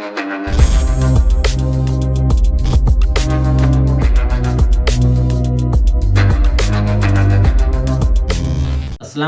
अस्सलाम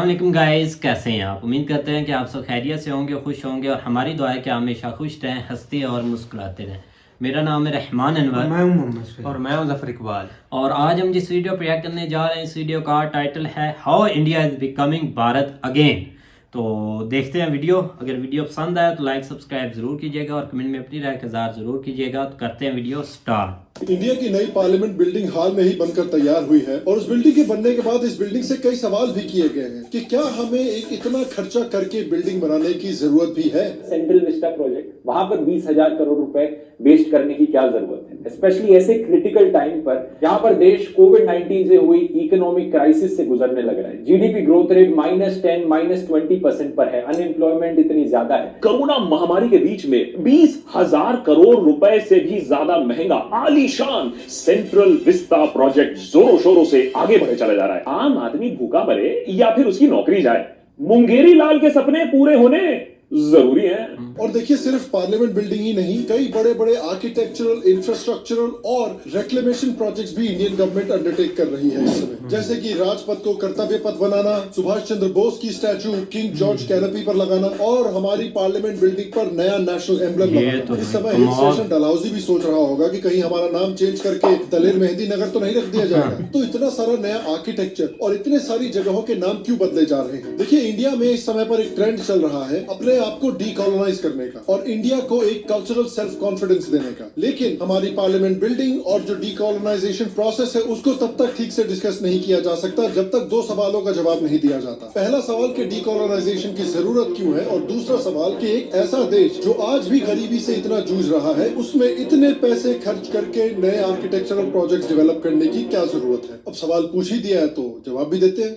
वालेकुम गाइस, कैसे हैं आप? उम्मीद करते हैं कि आप सब खैरियत से होंगे, खुश होंगे और हमारी दुआ है कि आप हमेशा खुश रहें, हंसते और मुस्कुराते रहें। मेरा नाम है रहमान अनवर मैं हूं मोहम्मद और मैं हूं ज़फ़र इकबाल। और आज हम जिस वीडियो पर रिएक्ट करने जा रहे हैं, इस वीडियो का टाइटल है how India is becoming Bharat again. तो देखते हैं वीडियो। अगर वीडियो पसंद आया तो लाइक सब्सक्राइब ज़रूर कीजिएगा और कमेंट में अपनी राय का इज़हार ज़रूर कीजिएगा। तो करते हैं वीडियो स्टार्ट। इंडिया की नई पार्लियामेंट बिल्डिंग हाल में ही बनकर तैयार हुई है और उस बिल्डिंग के बनने के बाद इस बिल्डिंग से कई सवाल भी किए गए हैं कि क्या हमें एक इतना खर्चा करके बिल्डिंग बनाने की जरूरत भी है। सेंट्रल विस्टा प्रोजेक्ट, वहां पर 20,000 करोड़ रुपए वेस्ट करने की क्या जरूरत है, स्पेशली ऐसे क्रिटिकल टाइम पर जहां पर देश कोविड-19 से हुई इकोनॉमिक क्राइसिस से गुजरने लग रहा है। जीडीपी ग्रोथ रेट -10, -20% पर है, अनएम्प्लॉयमेंट इतनी ज्यादा है। कोरोना महामारी के बीच में 20,000 करोड़ रुपए से भी ज्यादा महंगा आलीशान सेंट्रल विस्टा प्रोजेक्ट जोरों शोरों से आगे बढ़े चला जा रहा है। आम आदमी भूखा मरे या फिर उसकी नौकरी जाए, मुंगेरी लाल के सपने पूरे होने जरूरी है। और देखिए, सिर्फ पार्लियामेंट बिल्डिंग ही नहीं, कई बड़े बड़े आर्किटेक्चरल, इंफ्रास्ट्रक्चरल और रेक्लेमेशन प्रोजेक्ट्स भी इंडियन गवर्नमेंट अंडरटेक कर रही है इस समय। जैसे कि राजपथ को कर्तव्य पथ बनाना, सुभाष चंद्र बोस की स्टैचू किंग जॉर्ज कैनपी पर लगाना और हमारी पार्लियामेंट बिल्डिंग पर नया नेशनल एम्बलम लगाना। इस समय हिल स्टेशन डलहौजी भी सोच रहा होगा कि कहीं हमारा नाम चेंज करके दलेर मेहंदी नगर तो नहीं रख दिया जाएगा। तो इतना सारा नया आर्किटेक्चर और इतने सारी जगहों के नाम क्यों बदले जा रहे हैं? देखिए, इंडिया में इस समय पर एक ट्रेंड चल रहा है अपने आपको डीकोलोनाइज करने का और इंडिया को एक कल्चरल सेल्फ कॉन्फिडेंस देने का। लेकिन हमारी पार्लियामेंट बिल्डिंग और जो डीकोलोनाइजेशन प्रोसेस है उसको तब तक ठीक से डिस्कस नहीं किया जा सकता जब तक दो सवालों का जवाब नहीं दिया जाता। पहला सवाल कि डीकोलोनाइजेशन की जरूरत क्यों है और दूसरा सवाल कि एक ऐसा देश जो आज भी गरीबी से इतना जूझ रहा है उसमें इतने पैसे खर्च करके नए आर्किटेक्चरल प्रोजेक्ट्स डेवलप करने की क्या जरूरत है। अब सवाल पूछ ही दिया है तो जवाब भी देते हैं।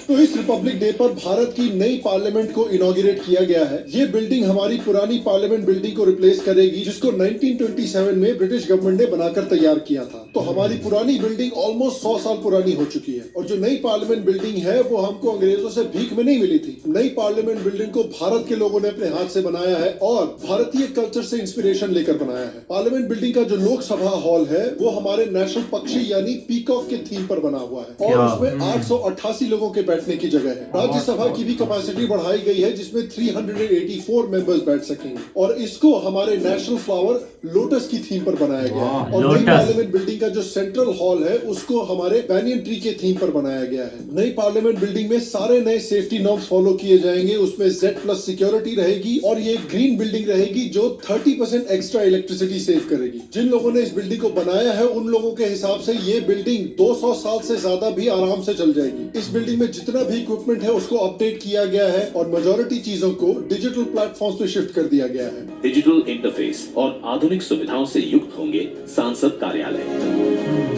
तो इस रिपब्लिक डे पर भारत की नई पार्लियामेंट को इनॉग्रेट किया गया है। ये बिल्डिंग हमारी पुरानी पार्लियामेंट बिल्डिंग को रिप्लेस करेगी जिसको 1927 में ब्रिटिश गवर्नमेंट ने बनाकर तैयार किया था। तो हमारी पुरानी बिल्डिंग ऑलमोस्ट 100 साल पुरानी हो चुकी है और जो नई पार्लियामेंट बिल्डिंग है वो हमको अंग्रेजों से भीख में नहीं मिली थी। नई पार्लियामेंट बिल्डिंग को भारत के लोगों ने अपने हाथ से बनाया है और भारतीय कल्चर से इंस्पिरेशन लेकर बनाया है। पार्लियामेंट बिल्डिंग का जो लोकसभा हॉल है वो हमारे नेशनल पक्षी यानी पीकॉक के थीम पर बना हुआ है और उसमें 888 लोगों के बैठने की जगह है। राज्यसभा की भी कैपेसिटी बढ़ाई गई है जिसमें 384 मेंबर्स बैठ सकेंगे और इसको हमारे नेशनल फ्लावर लोटस की थीम पर बनाया गया है। और नई पार्लियामेंट बिल्डिंग का जो सेंट्रल हॉल है उसको हमारे बैनियन ट्री के थीम पर बनाया गया है। नई पार्लियामेंट बिल्डिंग में सारे नए सेफ्टी नॉर्म्स फॉलो किए जाएंगे। उसमें Z+ सिक्योरिटी रहेगी और ये ग्रीन बिल्डिंग रहेगी जो 30% एक्स्ट्रा इलेक्ट्रिसिटी सेव करेगी। जिन लोगों ने इस बिल्डिंग को बनाया है उन लोगों के हिसाब से ये बिल्डिंग 200 साल से ज्यादा भी आराम से चल जाएगी। इस बिल्डिंग में जितना भी इक्विपमेंट है उसको अपडेट किया गया है और मेजॉरिटी चीजों को डिजिटल प्लेटफॉर्म्स पे शिफ्ट कर दिया गया है। डिजिटल इंटरफेस और आधुनिक सुविधाओं से युक्त होंगे सांसद कार्यालय,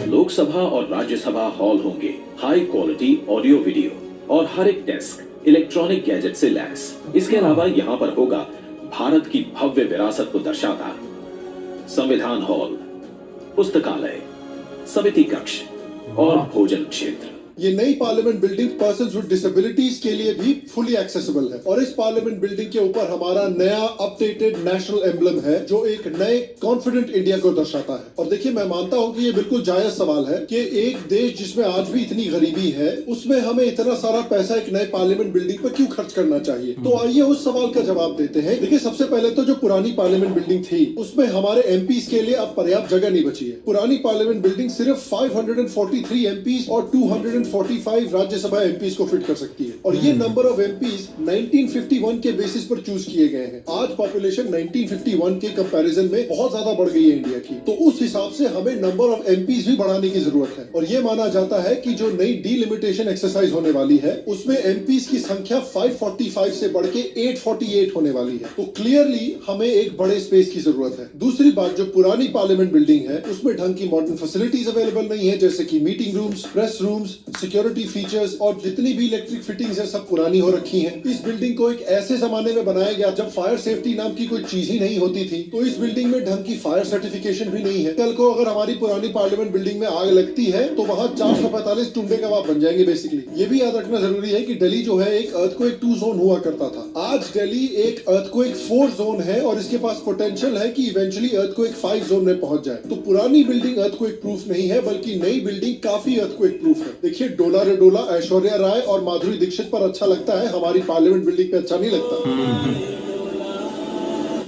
लोकसभा और राज्यसभा हॉल होंगे हाई क्वालिटी ऑडियो वीडियो और हर एक डेस्क इलेक्ट्रॉनिक गैजेट से लैस। इसके अलावा यहाँ पर होगा भारत की भव्य विरासत को दर्शाता संविधान हॉल, पुस्तकालय, समिति कक्ष और भोजन क्षेत्र। ये नई parliament building persons with disabilities के लिए भी फुली एक्सेसिबल है और इस पार्लियामेंट बिल्डिंग के ऊपर हमारा नया अपडेटेड नेशनल एम्बलम है जो एक नए कॉन्फिडेंट इंडिया को दर्शाता है। और देखिए, मैं मानता हूं कि ये बिल्कुल जायज सवाल है कि एक देश जिसमें आज भी इतनी गरीबी है उसमें हमें इतना सारा पैसा एक नए पार्लियामेंट बिल्डिंग पर क्यों खर्च करना चाहिए। तो आइए उस सवाल का जवाब देते हैं। देखिए, सबसे पहले तो जो पुरानी पार्लियामेंट बिल्डिंग थी उसमें हमारे एमपीज के लिए अब पर्याप्त जगह नहीं बची है। पुरानी पार्लियामेंट बिल्डिंग सिर्फ 543 एमपीज और 245 राज्यसभा एमपीज को फिट कर सकती है और ये नंबर ऑफ एमपीज 1951 के बेसिस पर चूज किए गए हैं। आज पॉपुलेशन 1951 के कंपैरिजन में बहुत ज्यादा बढ़ गई है इंडिया की, तो उस हिसाब से हमें नंबर ऑफ एमपीज भी बढ़ाने की जरूरत है। और ये माना जाता है कि जो नई डीलिमिटेशन एक्सरसाइज होने वाली है उसमें एमपीज की संख्या 545 से बढ़ के 848 होने वाली है। तो क्लियरली हमें एक बड़े स्पेस की जरूरत है। दूसरी बात, जो पुरानी पार्लियामेंट बिल्डिंग है उसमें ढंग की मॉडर्न फैसिलिटीज अवेलेबल नहीं है, जैसे कि meeting rooms, press rooms, security features और जितनी भी इलेक्ट्रिक फिटिंग्स है सब पुरानी हो रखी हैं। इस बिल्डिंग को एक ऐसे जमाने में बनाया गया जब फायर सेफ्टी नाम की कोई चीज ही नहीं होती थी। तो इस बिल्डिंग में ढंग की फायर सर्टिफिकेशन भी नहीं है। कल को अगर हमारी पुरानी पार्लियामेंट बिल्डिंग में आग लगती है तो वहाँ 445 टुंडे कबाब बन जाएंगे बेसिकली। ये भी याद रखना जरूरी है कि दिल्ली जो है एक अर्थक्वेक 2 जोन हुआ करता था। आज दिल्ली एक अर्थक्वेक 4 जोन है और इसके पास पोटेंशियल है कि इवेंचुअली अर्थक्वेक 5 जोन में पहुंच जाए। तो पुरानी बिल्डिंग अर्थक्वेक प्रूफ नहीं है, बल्कि नई बिल्डिंग काफी अर्थक्वेक प्रूफ है। देखिए, डोला रे डोला ऐश्वर्या राय और माधुरी दीक्षित पर अच्छा लगता है, हमारी पार्लियामेंट बिल्डिंग पे अच्छा नहीं लगता।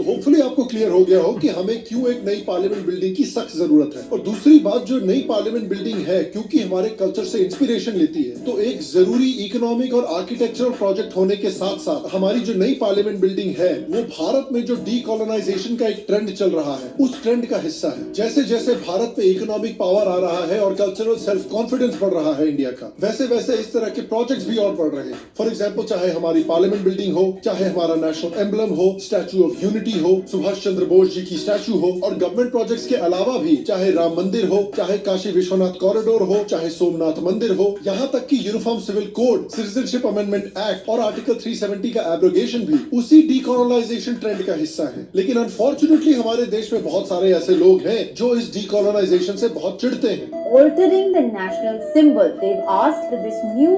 होपफुली आपको क्लियर हो गया हो कि हमें क्यों एक नई पार्लियामेंट बिल्डिंग की सख्त जरूरत है। और दूसरी बात, जो नई पार्लियामेंट बिल्डिंग है क्योंकि हमारे कल्चर से इंस्पिरेशन लेती है, तो एक जरूरी इकोनॉमिक और आर्किटेक्चरल प्रोजेक्ट होने के साथ साथ हमारी जो नई पार्लियामेंट बिल्डिंग है वो भारत में जो डीकोलोनाइजेशन का एक ट्रेंड चल रहा है उस ट्रेंड का हिस्सा है। जैसे जैसे भारत पे इकोनॉमिक पावर आ रहा है और कल्चरल सेल्फ कॉन्फिडेंस बढ़ रहा है इंडिया का, वैसे वैसे इस तरह के प्रोजेक्ट्स भी और बढ़ रहे हैं। फॉर एग्जाम्पल, चाहे हमारी पार्लियामेंट बिल्डिंग हो, चाहे हमारा नेशनल एम्बलम हो, स्टैच्यू ऑफ यूनिटी हो, सुभाष चंद्र बोस जी की स्टैच्यू हो, और गवर्नमेंट प्रोजेक्ट्स के अलावा भी चाहे राम मंदिर हो, चाहे काशी विश्वनाथ कॉरिडोर हो, चाहे सोमनाथ मंदिर हो, यहाँ तक कि uniform civil code, citizenship amendment act और आर्टिकल 370 का एब्रोगेशन भी उसी डीकोलोनाइजेशन ट्रेंड का हिस्सा है। लेकिन अनफॉर्चुनेटली हमारे देश में बहुत सारे ऐसे लोग हैं जो इस डीकोलोनाइजेशन से बहुत चिढ़ते हैं। Altering the national symbol, they've asked that this new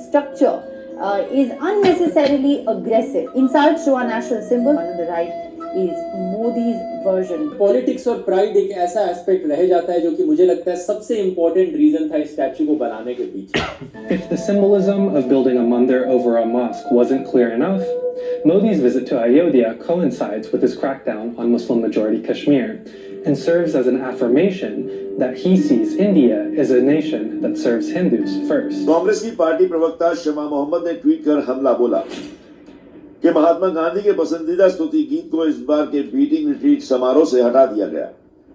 structure is unnecessarily aggressive. Insults to our national symbol on the right is Modi's version. Politics और प्राइड एक ऐसा एस्पेक्ट रह जाता है जो कि मुझे लगता है सबसे इम्पोर्टेंट रीजन था इस स्टैच्यू को बनाने के पीछे। If the symbolism of building a mandir over a mosque wasn't clear enough, Modi's visit to Ayodhya coincides with his crackdown on Muslim-majority Kashmir and serves as an affirmation that he sees India as a nation that serves Hindus first. Congress की party प्रवक्ता शमा मोहम्मद ने tweet कर हमला बोला कि महात्मा गांधी के पसंदीदा स्तुति गीत को इस बार के बीटिंग रिट्रीट समारोह से हटा दिया गया।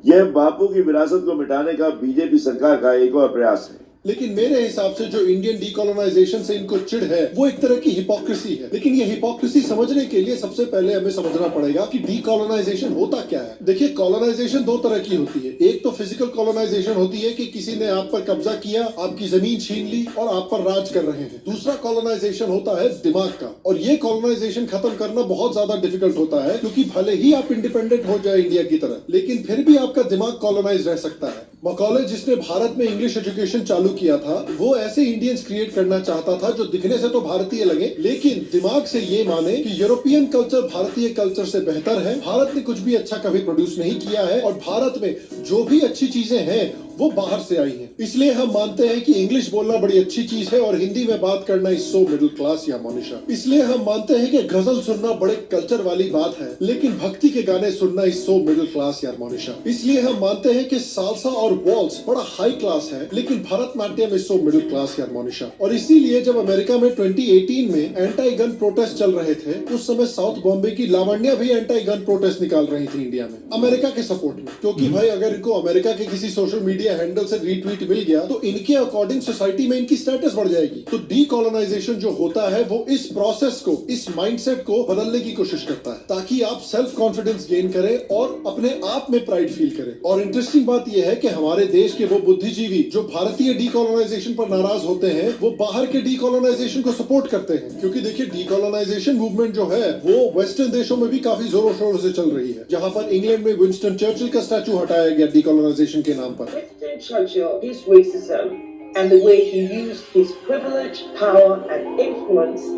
यह बापू की विरासत को मिटाने का बीजेपी सरकार का एक और प्रयास है। लेकिन मेरे हिसाब से जो इंडियन डीकोलोनाइजेशन से इनको चिढ़ है वो एक तरह की हिपोक्रेसी है। लेकिन ये हिपोक्रेसी समझने के लिए सबसे पहले हमें समझना पड़ेगा कि डीकोलोनाइजेशन होता क्या है। देखिए, कॉलोनाइजेशन दो तरह की होती है। एक तो फिजिकल कॉलोनाइजेशन होती है कि किसी ने आप पर कब्जा किया, आपकी जमीन छीन ली और आप पर राज कर रहे हैं। दूसरा कॉलोनाइजेशन होता है दिमाग का, और ये कॉलोनाइजेशन खत्म करना बहुत ज्यादा डिफिकल्ट होता है, क्योंकि भले ही आप इंडिपेंडेंट हो जाए इंडिया की तरह, लेकिन फिर भी आपका दिमाग कॉलोनाइज रह सकता है। मकौले जिसने भारत में इंग्लिश एजुकेशन चालू किया था, वो ऐसे इंडियंस क्रिएट करना चाहता था जो दिखने से तो भारतीय लगे, लेकिन दिमाग से ये माने कि यूरोपियन कल्चर भारतीय कल्चर से बेहतर है, भारत ने कुछ भी अच्छा कभी प्रोड्यूस नहीं किया है, और भारत में जो भी अच्छी चीजें हैं वो बाहर से आई हैं। इसलिए हम मानते हैं कि इंग्लिश बोलना बड़ी अच्छी चीज है और हिंदी में बात करना इज सो मिडिल क्लास या मोनिशा। इसलिए हम मानते हैं कि गजल सुनना बड़े कल्चर वाली बात है, लेकिन भक्ति के गाने सुनना इज सो मिडिल क्लास या मोनिशा। इसलिए हम मानते हैं कि सालसा और वॉल्स बड़ा हाई क्लास है, लेकिन Bharatanatyam is so middle class या मोनिशा। और इसीलिए जब अमेरिका में 2018 में एंटी गन प्रोटेस्ट चल रहे थे, उस समय साउथ बॉम्बे की लावण्या भी एंटी गन प्रोटेस्ट निकाल रही थी इंडिया में, अमेरिका के सपोर्ट में। क्योंकि भाई, अगर इनको अमेरिका के किसी सोशल मीडिया हैंडल से रीट्वीट मिल गया तो इनके अकॉर्डिंग सोसाइटी में इनकी स्टेटस बढ़ जाएगी। तो डीकोलोनाइजेशन जो होता है वो इस प्रोसेस को, इस माइंडसेट को बदलने की कोशिश करता है, ताकि आप सेल्फ कॉन्फिडेंस गेन करें और अपने आप में प्राइड फील करें। और इंटरेस्टिंग बात यह है कि हमारे देश के वो बुद्धिजीवी जो भारतीय डीकोलोनाइजेशन पर नाराज होते हैं, वो बाहर के डीकोलोनाइजेशन को सपोर्ट करते हैं। क्योंकि देखिए, डीकोलोनाइजेशन मूवमेंट जो है वो वेस्टर्न देशों में भी काफी जोरों शोरों से चल रही है। जहां पर इंग्लैंड में विंस्टन चर्चिल का स्टैचू हटाया गया डीकोलोनाइजेशन के नाम पर। Churchill, his racism and the way he used his privilege, power and influence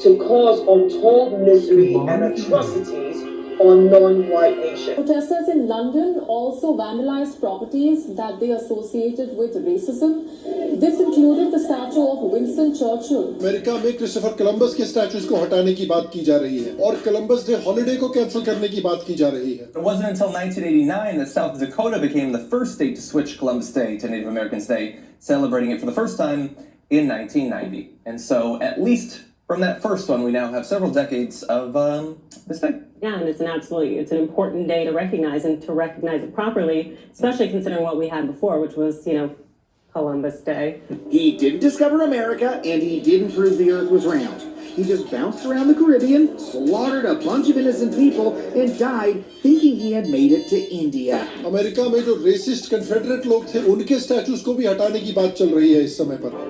to cause untold misery and atrocities on non-white nations. Protesters in London also vandalized properties that they associated with racism. This included the statue of Winston Churchill. America में Christopher Columbus के statues को हटाने की बात की जा रही है और कोलंबस डे हॉलिडे को कैंसिल करने की बात की जा रही है। It wasn't until 1989 that South Dakota became the first state to switch Columbus Day to Native Americans Day, celebrating it for the first time in 1990. And so, at least from that first one, we now have several decades of this day. Yeah, and it's an important day to recognize, and to recognize it properly, especially considering what we had before, which was, Columbus Day. He didn't discover America, and he didn't prove the earth was round. He just bounced around the Caribbean, slaughtered a bunch of innocent people, and died thinking he had made it to India. America में जो resist confederate लोग थे, उनके statues को भी हटाने की बात चल रही है इस समय पर।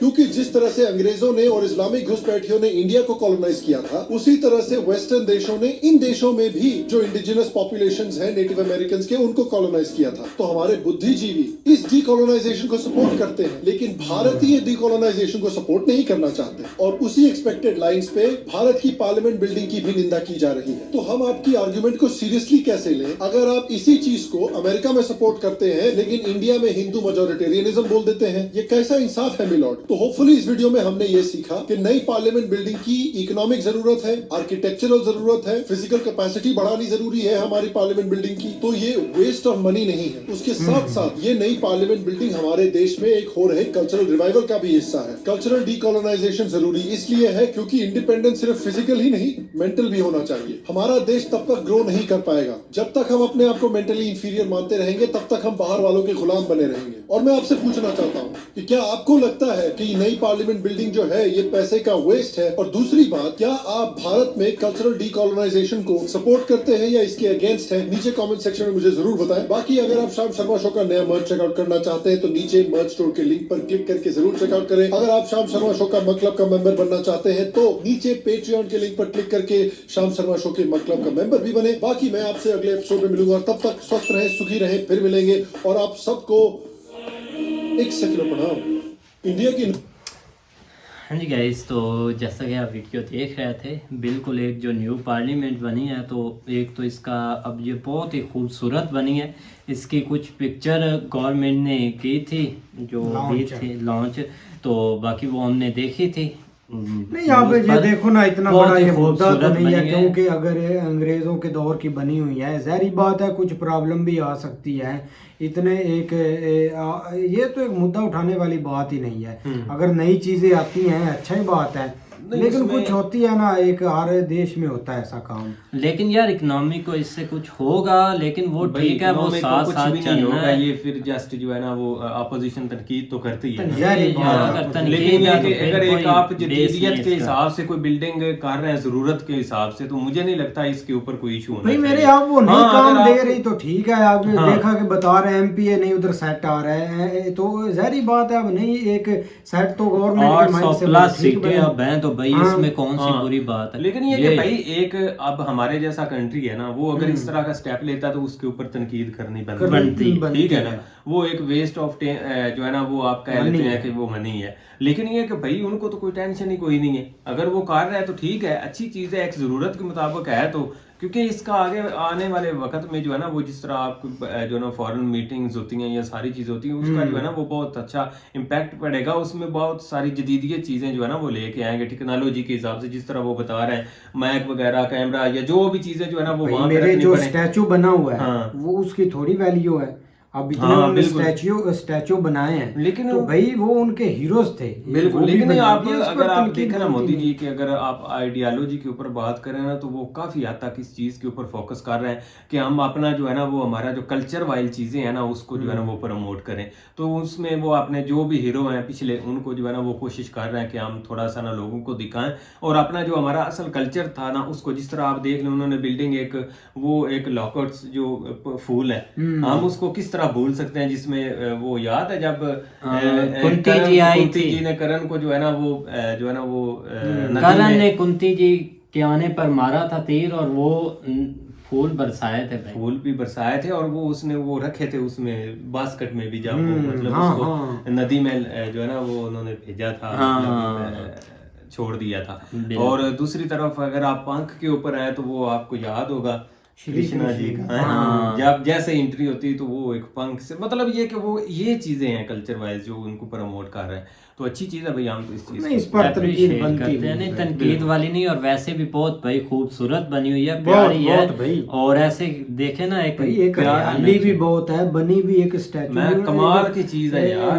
क्योंकि जिस तरह से अंग्रेजों ने और इस्लामिक घुसपैठियों ने इंडिया को कॉलोनाइज किया था, उसी तरह से वेस्टर्न देशों ने इन देशों में भी जो इंडिजिनस पॉपुलेशंस हैं नेटिव अमेरिकन के, उनको कॉलोनाइज किया था। तो हमारे बुद्धिजीवी इस डीकोलोनाइजेशन को सपोर्ट करते हैं, लेकिन भारतीय डीकोलोनाइजेशन को सपोर्ट नहीं करना चाहते, और उसी एक्सपेक्टेड लाइंस पे भारत की पार्लियामेंट बिल्डिंग की भी निंदा की जा रही है। तो हम आपकी आर्गुमेंट को सीरियसली कैसे लें अगर आप इसी चीज को अमेरिका में सपोर्ट करते हैं लेकिन इंडिया में हिंदू मेजॉरिटेरियनिज्म बोल देते हैं? ये कैसा इंसाफ है मिलॉर्ड? तो होपफुली इस वीडियो में हमने ये सीखा कि नई पार्लियामेंट बिल्डिंग की इकोनॉमिक जरूरत है, आर्किटेक्चरल जरूरत है, फिजिकल कैपेसिटी बढ़ानी जरूरी है हमारी पार्लियामेंट बिल्डिंग की। तो ये वेस्ट ऑफ मनी नहीं है। उसके साथ साथ ये नई पार्लियामेंट बिल्डिंग हमारे देश में एक हो रहे कल्चरल रिवाइवल का भी हिस्सा है। कल्चरल डीकोलोनाइजेशन जरूरी इसलिए है क्योंकि इंडिपेंडेंस सिर्फ फिजिकल ही नहीं, मेंटल भी होना चाहिए। हमारा देश तब तक ग्रो नहीं कर पाएगा जब तक हम अपने आप को मेंटली इंफीरियर मानते रहेंगे, तब तक हम बाहर वालों के गुलाम बने रहेंगे। और मैं आपसे पूछना चाहता हूँ कि क्या आपको लगता है कि नई पार्लियामेंट बिल्डिंग जो है ये पैसे का वेस्ट है? और दूसरी बात, क्या आप भारत में कल्चरल डीकोलोनाइजेशन को सपोर्ट करते हैं या इसके अगेंस्ट है? नीचे कमेंट सेक्शन में मुझे जरूर बताएं। बाकी अगर आप श्याम शर्मा शो का नया मर्च चेकआउट करना चाहते हैं तो नीचे मर्च स्टोर के लिंक पर क्लिक करके जरूर चेकआउट करें। अगर आप श्याम शर्मा शो का मतलब का मेंबर बनना चाहते हैं तो नीचे पेट्रियन के लिंक पर क्लिक करके श्याम शर्मा शो के मतलब का मेंबर भी बने। बाकी मैं आपसे अगले एपिसोड में मिलूंगा, तब तक स्वस्थ रहें, सुखी रहें, फिर मिलेंगे। और आप सबको एक सेकंड प्रणाम। इंडिया की हाँ जी गाइस, तो जैसा कि आप वीडियो देख रहे थे, बिल्कुल एक जो न्यू पार्लियामेंट बनी है, तो एक तो इसका अब ये बहुत ही खूबसूरत बनी है। इसकी कुछ पिक्चर गवर्नमेंट ने की थी जो भी थी लॉन्च, तो बाकी वो हमने देखी थी। नहीं, यहाँ पे ये देखो ना, इतना बड़ा ये मुद्दा तो नहीं है, क्योंकि अगर ये अंग्रेजों के दौर की बनी हुई है, ज़ाहिर बात है कुछ प्रॉब्लम भी आ सकती है। इतने ये तो एक मुद्दा उठाने वाली बात ही नहीं है। अगर नई चीजें आती हैं अच्छा ही बात है, लेकिन कुछ होती है ना, एक हर देश में होता है ऐसा काम। लेकिन यार इकोनॉमी को इससे कुछ होगा, लेकिन वो ठीक है, वो साथ कुछ साथ भी नहीं होगा। ये फिर जस्ट जो है ना वो अपोजिशन तनकीद तो करती है, लेकिन अगर एक आप जदीदियत के हिसाब से कोई बिल्डिंग कर रहे हैं जरूरत के हिसाब से, तो मुझे नहीं लगता इसके ऊपर कोई इशू होना भाई। मेरे आप वो नहीं काम दे रही तो ठीक है, आप देखा कि बता रहे हैं MPA नहीं उधर सेट आ रहे हैं, तो जाहिर बात है अब नहीं एक सेट तो गवर्नमेंट भाई इसमें कौन सी बुरी बात है। लेकिन ये कि भाई एक अब हमारे जैसा कंट्री है ना, वो अगर इस तरह का स्टेप लेता तो उसके ऊपर तनकीद करनी बनती, ठीक है ना। वो एक वेस्ट ऑफ जो है ना वो आप कह लेते हैं कि वो मनी है, लेकिन ये कि भाई उनको तो कोई टेंशन ही कोई नहीं है। अगर वो कर रहा है तो ठीक है, अच्छी चीज है, एक जरूरत के मुताबिक है, तो क्योंकि इसका आगे आने वाले वक्त में जो है ना वो जिस तरह आपको जो है ना फॉरेन मीटिंग्स होती हैं या सारी चीजें होती हैं, उसका जो है ना वो बहुत अच्छा इम्पैक्ट पड़ेगा। उसमें बहुत सारी जदीदियत चीजें जो है ना वो लेके आएंगे टेक्नोलॉजी के हिसाब से, जिस तरह वो बता रहे हैं, मैक वगैरह, कैमरा या जो भी चीजें जो है ना वो वहाँ मेरे जो स्टैचू बना हुआ है वो उसकी थोड़ी वैल्यू है। अब इतने स्टैचू बनाए हैं, लेकिन तो भाई वो उनके हीरोज थे। बिल्कुल, लेकिन आप अगर आप देखें ना मोदी जी की, अगर आप आइडियोलॉजी के ऊपर बात करें ना, तो वो काफी हद तक इस चीज के ऊपर फोकस कर रहे हैं कि हम अपना जो है ना वो हमारा जो कल्चर वाइल चीजें हैं ना उसको जो है ना वो प्रमोट करें। तो उसमें वो अपने जो भी हीरो हैं पिछले, उनको जो है ना वो कोशिश कर रहे हैं कि हम थोड़ा सा ना लोगों को दिखाएं, और अपना जो हमारा असल कल्चर था ना उसको, जिस तरह आप देख लें उन्होंने बिल्डिंग एक लॉकर्स जो फूल है, हम उसको किस भूल सकते हैं, जिसमें वो याद है जब कुंती जी आई थी, जी ने करण को जो है ना वो करण ने कुंती जी के आने पर मारा था तीर, और वो फूल बरसाए थे भाई। फूल भी बरसाए थे, और वो उसने वो रखे थे उसमें बास्केट में भी, जब वो मतलब उसको नदी में जो है ना वो उन्होंने भेजा था, छोड़ दिया था। और दूसरी तरफ अगर आप पंख के ऊपर आए तो वो आपको याद होगा कृष्णा जी का, जब जैसे एंट्री होती है तो वो एक पंख से, मतलब ये कि वो ये चीजें हैं कल्चर वाइज जो उनको प्रमोट कर रहे हैं, तो अच्छी चीज है भाई। हम तो इस चीज नहीं, इस पर तनकीद बनती है, नहीं तनकीद वाली नहीं, और वैसे भी बहुत भाई खूबसूरत बनी हुई है, प्यारी है भाई। और ऐसे देखे ना एक हरियाली भी बहुत है, बनी भी एक स्टैचू, कमाल की चीज है यार।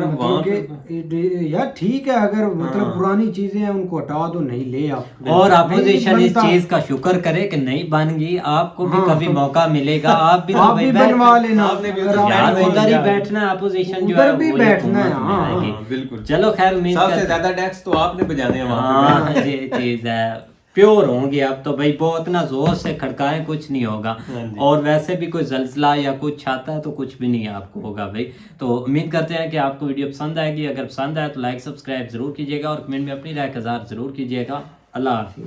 यार ठीक है, अगर मतलब पुरानी चीजें हैं उनको हटा दो, नहीं ले आप। और अपोजिशन इस चीज का शुक्र करे कि नहीं बन गई, आपको भी कभी मौका मिलेगा, आप भी बनवा लेना, उधर ही बैठना, अपोजिशन जो है भी बैठना है। बिल्कुल, चलो खैर, सबसे ज्यादा टैक्स तो आपने बजाने हैं वहाँ पे। ये चीज है। प्योर होंगे। अब तो भाई बहुत ना जोर से खड़काएं कुछ नहीं होगा, और वैसे भी कोई जलजला या कुछ आता है तो कुछ भी नहीं आपको होगा भाई। तो उम्मीद करते हैं कि आपको वीडियो पसंद आएगी। अगर पसंद आए तो लाइक सब्सक्राइब जरूर कीजिएगा और कमेंट में अपनी राय का इज़हार जरूर कीजिएगा। अल्लाह हाफिज़।